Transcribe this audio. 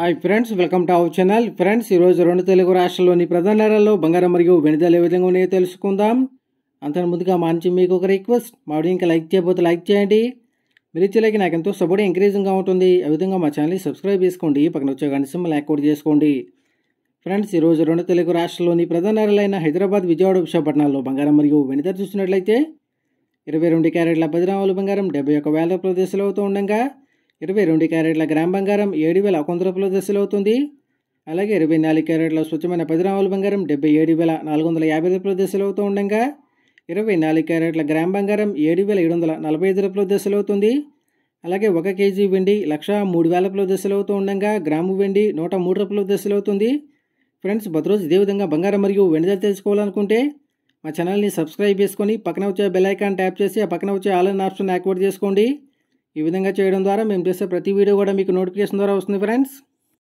Hi friends, welcome to our channel. Friends, ఈరోజు రెండు తెలుగు రాష్ట్రాల్లోని ప్రధాన నగరాల్లో బంగారం మరియు వెండి ధరలు ఏ విధంగా ఉన్నాయో తెలుసుకుందాం. అంతకు ముందుగా మా నుంచి మీకు ఒక రిక్వెస్ట్, మా వీడియో ఇంకా లైక్ చేయకపోతే లైక్ చేయండి. మీరు ఇచ్చేలాకి నాకు ఎంతో సపోర్ట్ ఎంకరేజింగ్గా ఉంటుంది. ఆ విధంగా మా ఛానల్ని సబ్స్క్రైబ్ చేసుకోండి, పక్కన వచ్చే గంట సింబల్ యాక్టివేట్ చేసుకోండి. ఫ్రెండ్స్, ఈరోజు రెండు తెలుగు రాష్ట్రాల్లోని ప్రధాన నగరాలైన హైదరాబాద్, విజయవాడ, విశాఖపట్నాల్లో బంగారం మరియు వెండి ధర చూసినట్లయితే 22 క్యారెట్ల 10 గ్రాముల బంగారం 71,000 రూపాయల దశలో అవుతూ ఉండగా 22 క్యారెట్ల గ్రామ్ బంగారం 7,100 రూపాయల దశలో అవుతుంది. అలాగే 24 క్యారెట్ల స్వచ్ఛమైన 10 గ్రాముల బంగారం 77,450 రూపాయల దశలో అవుతూ ఉండగా 24 క్యారెట్ల గ్రామ్ బంగారం 7,745 రూపాయల దశలో అవుతుంది. అలాగే 1 కేజీ వెండి 1,03,000 రూపాయల దశలో అవుతూ ఉండగా గ్రాము వెండి 103 రూపాయల దశలో అవుతుంది. ఫ్రెండ్స్, ప్రతిరోజు ఇదే విధంగా బంగారం మరియు వెండి ధర తెలుసుకోవాలనుకుంటే మా ఛానల్ని సబ్స్క్రైబ్ చేసుకొని పక్కన వచ్చే బెల్ ఐకాన్ ట్యాప్ చేసి ఆ పక్కన వచ్చే ఆల్ అనే ఆప్షన్ యాక్టివేట్ చేసుకోండి. ఈ విధంగా చేయడం ద్వారా మేము చేసే ప్రతి వీడియో కూడా మీకు నోటిఫికేషన్ ద్వారా వస్తుంది. ఫ్రెండ్స్.